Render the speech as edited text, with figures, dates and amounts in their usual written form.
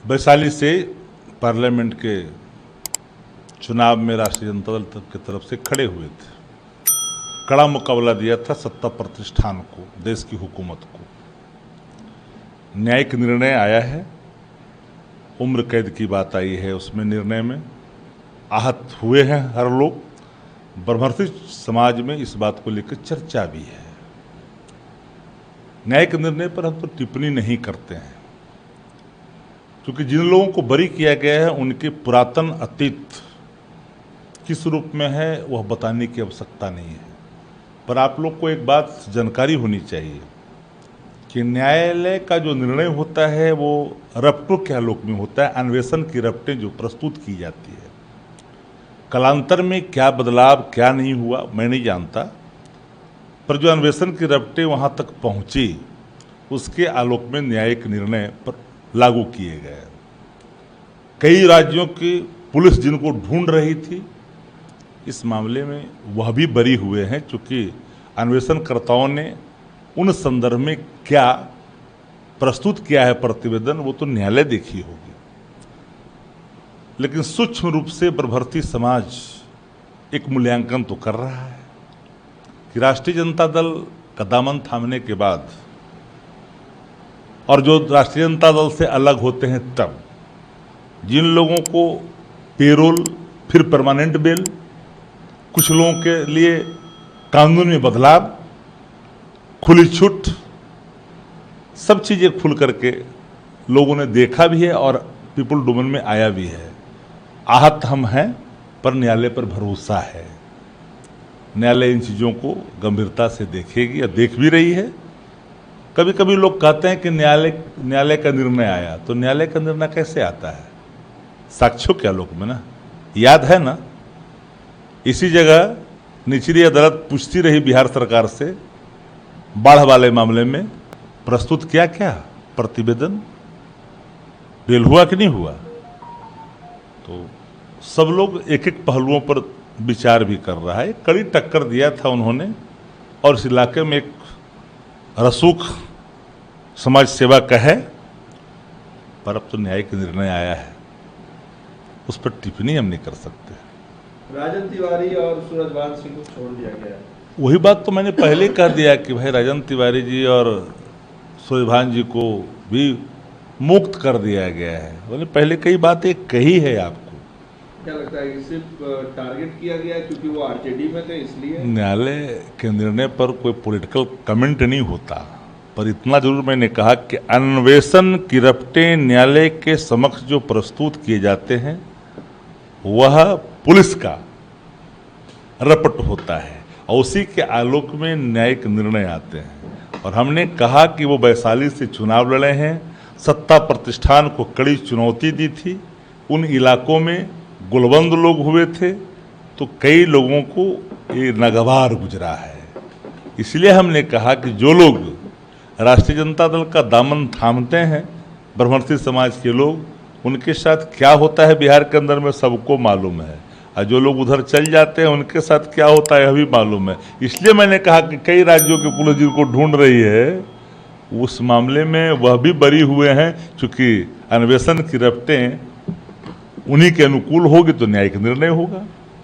वैशाली से पार्लियामेंट के चुनाव में राष्ट्रीय जनता दल की तरफ से खड़े हुए थे। कड़ा मुकाबला दिया था सत्ता प्रतिष्ठान को, देश की हुकूमत को। न्यायिक निर्णय आया है, उम्र कैद की बात आई है, उसमें निर्णय में आहत हुए हैं हर लोग। ब्रह्मर्षि समाज में इस बात को लेकर चर्चा भी है। न्यायिक निर्णय पर हम तो टिप्पणी नहीं करते हैं, क्योंकि जिन लोगों को बरी किया गया है उनके पुरातन अतीत किस रूप में है वह बताने की आवश्यकता नहीं है। पर आप लोग को एक बात जानकारी होनी चाहिए कि न्यायालय का जो निर्णय होता है वो रपटों के आलोक में होता है। अन्वेषण की रपटें जो प्रस्तुत की जाती है, कालांतर में क्या बदलाव क्या नहीं हुआ मैं नहीं जानता, पर जो अन्वेषण की रपटें वहाँ तक पहुँची उसके आलोक में न्यायिक निर्णय पर लागू किए गए। कई राज्यों की पुलिस जिनको ढूंढ रही थी इस मामले में वह भी बरी हुए हैं, चूँकि अन्वेषणकर्ताओं ने उन संदर्भ में क्या प्रस्तुत किया है प्रतिवेदन वो तो न्यायालय देखी होगी। लेकिन सूक्ष्म रूप से ब्रह्मर्षि समाज एक मूल्यांकन तो कर रहा है कि राष्ट्रीय जनता दल का दामन थामने के बाद और जो राष्ट्रीय जनता दल से अलग होते हैं तब जिन लोगों को पेरोल फिर परमानेंट बेल, कुछ लोगों के लिए कानून में बदलाव, खुली छूट, सब चीज़ें खुल करके लोगों ने देखा भी है और पीपुल डोमेन में आया भी है। आहत हम हैं पर न्यायालय पर भरोसा है। न्यायालय इन चीज़ों को गंभीरता से देखेगी या देख भी रही है। कभी कभी लोग कहते हैं कि न्यायालय का निर्णय आया, तो न्यायालय का निर्णय कैसे आता है? साक्ष्यों के आलोक में ना। याद है ना, इसी जगह निचली अदालत पूछती रही बिहार सरकार से बाढ़ वाले मामले में प्रस्तुत किया क्या प्रतिवेदन, बेल हुआ कि नहीं हुआ। तो सब लोग एक एक पहलुओं पर विचार भी कर रहा है। कड़ी टक्कर दिया था उन्होंने और इस इलाके में एक रसूख समाज सेवा का है, पर अब तो न्यायिक निर्णय आया है, उस पर टिप्पणी हम नहीं कर सकते। राजन तिवारी और सूरजभान सिंह को छोड़ दिया गया है। वही बात तो मैंने पहले कह दिया कि भाई राजन तिवारी जी और सूरजभान जी को भी मुक्त कर दिया गया है। मैंने पहले कई बातें कही है आपको। क्या लगता है कि सिर्फ टारगेट किया गया क्योंकि वो आरजेडी में थे इसलिए? न्यायालय के निर्णय पर कोई पॉलिटिकल कमेंट नहीं होता, पर इतना जरूर मैंने कहा कि अन्वेषण की रपटें न्यायालय के समक्ष जो प्रस्तुत किए जाते हैं वह पुलिस का रपट होता है और उसी के आलोक में न्यायिक निर्णय आते हैं। और हमने कहा कि वो वैशाली से चुनाव लड़े हैं, सत्ता प्रतिष्ठान को कड़ी चुनौती दी थी, उन इलाकों में गुलबंद लोग हुए थे, तो कई लोगों को ये नागवार गुजरा है। इसलिए हमने कहा कि जो लोग राष्ट्रीय जनता दल का दामन थामते हैं, ब्रह्मर्षि समाज के लोग, उनके साथ क्या होता है बिहार के अंदर में सबको मालूम है, और जो लोग उधर चल जाते हैं उनके साथ क्या होता है यह भी मालूम है। इसलिए मैंने कहा कि कई राज्यों की पुलिस जिनको ढूंढ रही है उस मामले में वह भी बरी हुए हैं, क्योंकि अन्वेषण की रपटें उन्हीं के अनुकूल होगी तो न्यायिक निर्णय होगा।